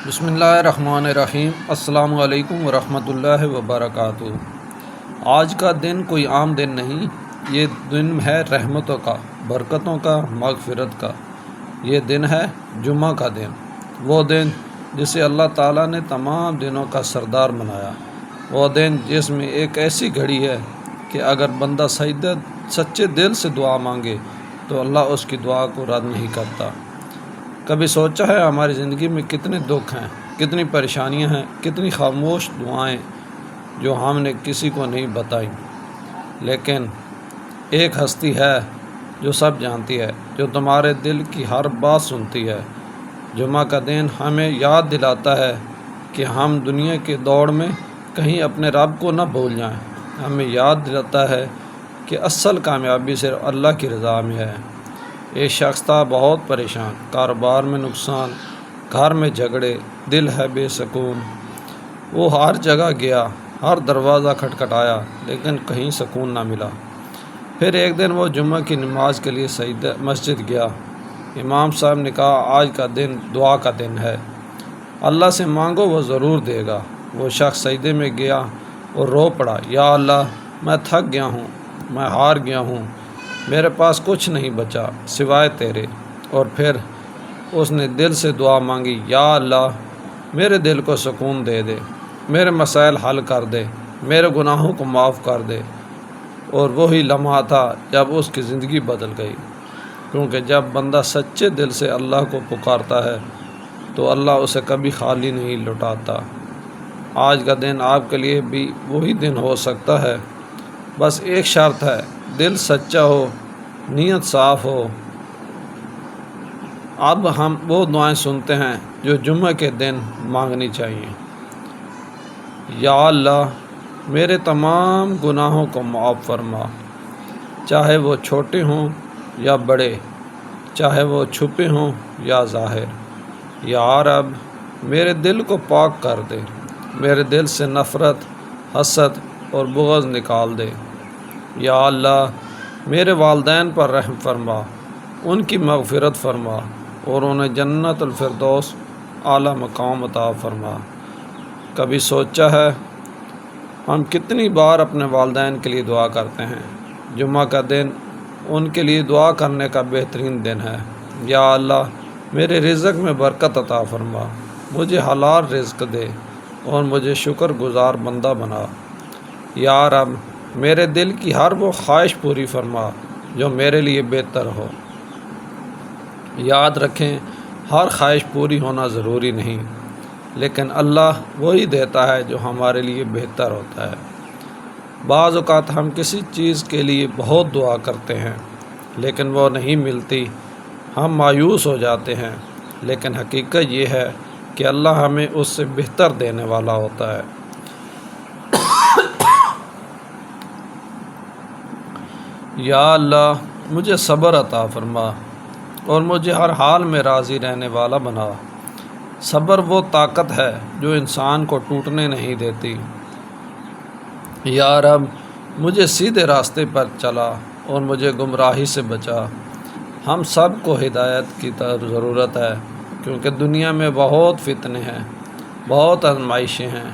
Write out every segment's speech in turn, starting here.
بسم اللہ الرحمن الرحیم۔ السلام علیکم ورحمۃ اللہ وبرکاتہ۔ آج کا دن کوئی عام دن نہیں، یہ دن ہے رحمتوں کا، برکتوں کا، مغفرت کا۔ یہ دن ہے جمعہ کا دن، وہ دن جسے اللہ تعالیٰ نے تمام دنوں کا سردار بنایا، وہ دن جس میں ایک ایسی گھڑی ہے کہ اگر بندہ سچے دل سے دعا مانگے تو اللہ اس کی دعا کو رد نہیں کرتا۔ کبھی سوچا ہے ہماری زندگی میں کتنے دکھ ہیں، کتنی پریشانیاں ہیں، کتنی خاموش دعائیں جو ہم نے کسی کو نہیں بتائیں، لیکن ایک ہستی ہے جو سب جانتی ہے، جو تمہارے دل کی ہر بات سنتی ہے۔ جمعہ کا دن ہمیں یاد دلاتا ہے کہ ہم دنیا کے دوڑ میں کہیں اپنے رب کو نہ بھول جائیں۔ ہمیں یاد دلاتا ہے کہ اصل کامیابی صرف اللہ کی رضا میں ہے۔ ایک شخص تھا بہت پریشان، کاروبار میں نقصان، گھر میں جھگڑے، دل ہے بے سکون۔ وہ ہر جگہ گیا، ہر دروازہ کھٹکھٹایا، لیکن کہیں سکون نہ ملا۔ پھر ایک دن وہ جمعہ کی نماز کے لیے مسجد گیا۔ امام صاحب نے کہا، آج کا دن دعا کا دن ہے، اللہ سے مانگو، وہ ضرور دے گا۔ وہ شخص سجدے میں گیا اور رو پڑا، یا اللہ، میں تھک گیا ہوں، میں ہار گیا ہوں، میرے پاس کچھ نہیں بچا سوائے تیرے۔ اور پھر اس نے دل سے دعا مانگی، یا اللہ، میرے دل کو سکون دے دے، میرے مسائل حل کر دے، میرے گناہوں کو معاف کر دے۔ اور وہی لمحہ تھا جب اس کی زندگی بدل گئی، کیونکہ جب بندہ سچے دل سے اللہ کو پکارتا ہے تو اللہ اسے کبھی خالی نہیں لوٹاتا۔ آج کا دن آپ کے لیے بھی وہی دن ہو سکتا ہے، بس ایک شرط ہے، دل سچا ہو، نیت صاف ہو۔ اب ہم وہ دعائیں سنتے ہیں جو جمعہ کے دن مانگنی چاہیے۔ یا اللہ، میرے تمام گناہوں کو معاف فرما، چاہے وہ چھوٹے ہوں یا بڑے، چاہے وہ چھپے ہوں یا ظاہر۔ یا رب، میرے دل کو پاک کر دے، میرے دل سے نفرت، حسد اور بغض نکال دے۔ یا اللہ، میرے والدین پر رحم فرما، ان کی مغفرت فرما اور انہیں جنت الفردوس اعلیٰ مقام عطا فرما۔ کبھی سوچا ہے ہم کتنی بار اپنے والدین کے لیے دعا کرتے ہیں؟ جمعہ کا دن ان کے لیے دعا کرنے کا بہترین دن ہے۔ یا اللہ، میرے رزق میں برکت عطا فرما، مجھے حلال رزق دے اور مجھے شکر گزار بندہ بنا۔ یا رب، میرے دل کی ہر وہ خواہش پوری فرما جو میرے لیے بہتر ہو۔ یاد رکھیں، ہر خواہش پوری ہونا ضروری نہیں، لیکن اللہ وہی دیتا ہے جو ہمارے لیے بہتر ہوتا ہے۔ بعض اوقات ہم کسی چیز کے لیے بہت دعا کرتے ہیں لیکن وہ نہیں ملتی، ہم مایوس ہو جاتے ہیں، لیکن حقیقت یہ ہے کہ اللہ ہمیں اس سے بہتر دینے والا ہوتا ہے۔ یا اللہ، مجھے صبر عطا فرما اور مجھے ہر حال میں راضی رہنے والا بنا۔ صبر وہ طاقت ہے جو انسان کو ٹوٹنے نہیں دیتی۔ یا رب، مجھے سیدھے راستے پر چلا اور مجھے گمراہی سے بچا۔ ہم سب کو ہدایت کی ضرورت ہے، کیونکہ دنیا میں بہت فتنے ہیں، بہت آزمائشیں ہیں۔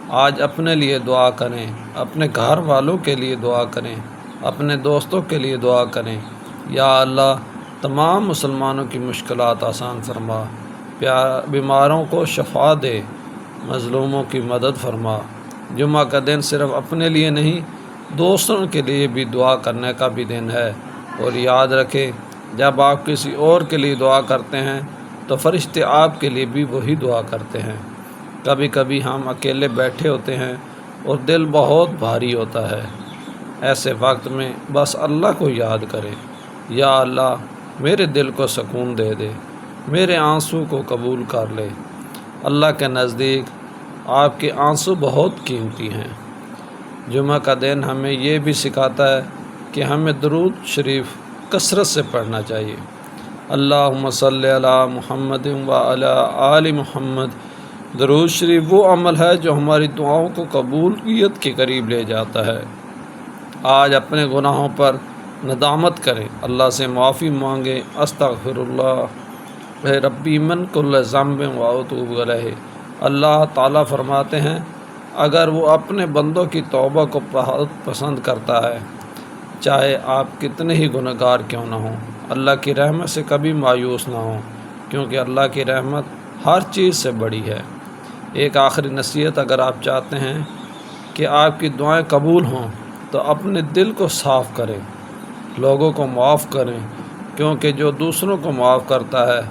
آج اپنے لیے دعا کریں، اپنے گھر والوں کے لیے دعا کریں، اپنے دوستوں کے لیے دعا کریں۔ یا اللہ، تمام مسلمانوں کی مشکلات آسان فرما، بیماروں کو شفا دے، مظلوموں کی مدد فرما۔ جمعہ کا دن صرف اپنے لیے نہیں، دوستوں کے لیے بھی دعا کرنے کا بھی دن ہے۔ اور یاد رکھیں، جب آپ کسی اور کے لیے دعا کرتے ہیں تو فرشتے آپ کے لیے بھی وہی دعا کرتے ہیں۔ کبھی کبھی ہم اکیلے بیٹھے ہوتے ہیں اور دل بہت بھاری ہوتا ہے، ایسے وقت میں بس اللہ کو یاد کریں۔ یا اللہ، میرے دل کو سکون دے دے، میرے آنسو کو قبول کر لے۔ اللہ کے نزدیک آپ کے آنسو بہت قیمتی ہیں۔ جمعہ کا دن ہمیں یہ بھی سکھاتا ہے کہ ہمیں درود شریف کثرت سے پڑھنا چاہیے۔ اللہم صلی علی محمد وعلی آل محمد۔ درود شریف وہ عمل ہے جو ہماری دعاؤں کو قبولیت کے قریب لے جاتا ہے۔ آج اپنے گناہوں پر ندامت کریں، اللہ سے معافی مانگیں، استغفر اللہ۔ اے ربی من کل ذنب و اتوب الیہ۔ اللہ تعالیٰ فرماتے ہیں اگر وہ اپنے بندوں کی توبہ کو بہت پسند کرتا ہے، چاہے آپ کتنے ہی گنہگار کیوں نہ ہوں، اللہ کی رحمت سے کبھی مایوس نہ ہوں، کیونکہ اللہ کی رحمت ہر چیز سے بڑی ہے۔ ایک آخری نصیحت، اگر آپ چاہتے ہیں کہ آپ کی دعائیں قبول ہوں تو اپنے دل کو صاف کریں، لوگوں کو معاف کریں، کیونکہ جو دوسروں کو معاف کرتا ہے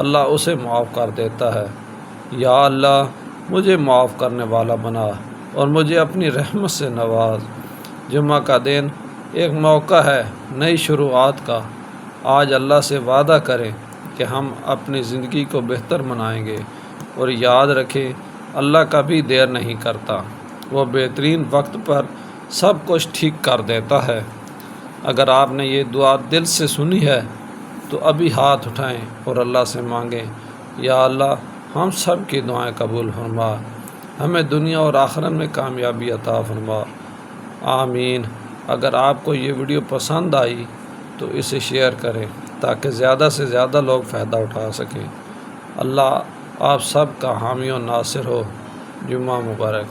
اللہ اسے معاف کر دیتا ہے۔ یا اللہ مجھے معاف کرنے والا بنا اور مجھے اپنی رحمت سے نواز۔ جمعہ کا دن ایک موقع ہے نئی شروعات کا۔ آج اللہ سے وعدہ کریں کہ ہم اپنی زندگی کو بہتر بنائیں گے، اور یاد رکھیں اللہ کبھی دیر نہیں کرتا، وہ بہترین وقت پر سب کچھ ٹھیک کر دیتا ہے۔ اگر آپ نے یہ دعا دل سے سنی ہے تو ابھی ہاتھ اٹھائیں اور اللہ سے مانگیں، یا اللہ ہم سب کی دعائیں قبول فرما، ہمیں دنیا اور آخرت میں کامیابی عطا فرما، آمین۔ اگر آپ کو یہ ویڈیو پسند آئی تو اسے شیئر کریں تاکہ زیادہ سے زیادہ لوگ فائدہ اٹھا سکیں۔ اللہ آپ سب کا حامی و ناصر ہو۔ جمعہ مبارک۔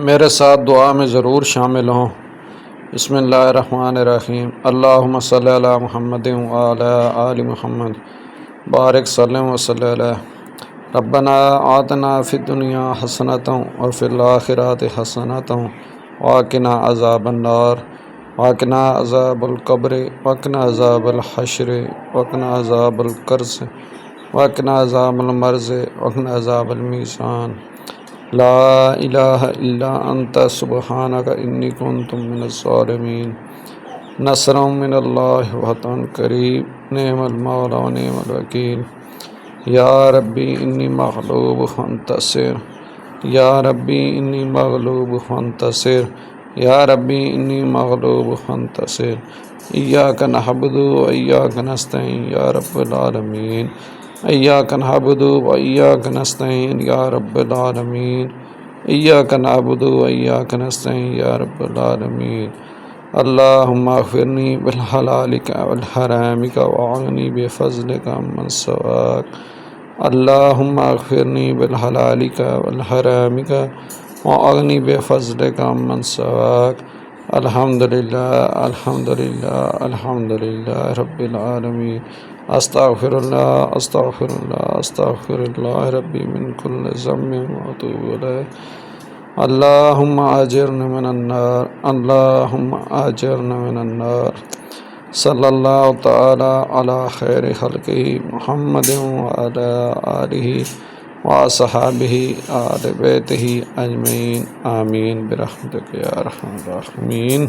میرے ساتھ دعا میں ضرور شامل ہوں۔ بسم اللہ الرحمن الرحیم۔ اللہم صلی علی محمد وعلی آل محمد بارک سلم وصلی علیہ۔ ربنا آتنا فی الدنیا حسنۃ وفی الآخرۃ حسنۃ وقنا عذاب النار، وقنا عذاب القبر، وقنا عذاب الحشر، وقنا عذاب القرص، وقنا عذاب المرض، وقنا عذاب المیزان۔ لا الہ الا انت سبحانک انی کنت من الظالمین۔ نصر من اللہ وفتح قریب، نعم المولا و نعم الوکیل۔ یا ربی انی مغلوب فانتصر، یا ربی انی مغلوب فانتصر، یا ربی انی مغلوب فانتصر۔ ایاک نعبد و ایاک نستعین یا رب العالمین، ایاک نعبد و ایاک نستعین یا رب العالمین، ایاک نعبد و ایاک نستعین یا رب العالمین۔ اللہم اغفرنی بحلالک والحرامک واغنی بفضلک عمن سواک۔ اللہم اغفرنی بحلالک والحرامک واغنی بفضلک عمن سواک۔ الحمدللہ الحمدللہ الحمدللہ رب العالمین۔ استغفر اللہ استغفر اللہ استغفر اللہ ربی من کل ذنب واتوب الیہ۔ اللہم اجرنی من النار، اللہم اجرنی من النار۔ صلی اللہ تعالی علی خیر خلقہ محمد وعلی آلہ وصحبہ آل بیتہ اجمعین، آمین برحمتک یا ارحم الراحمین۔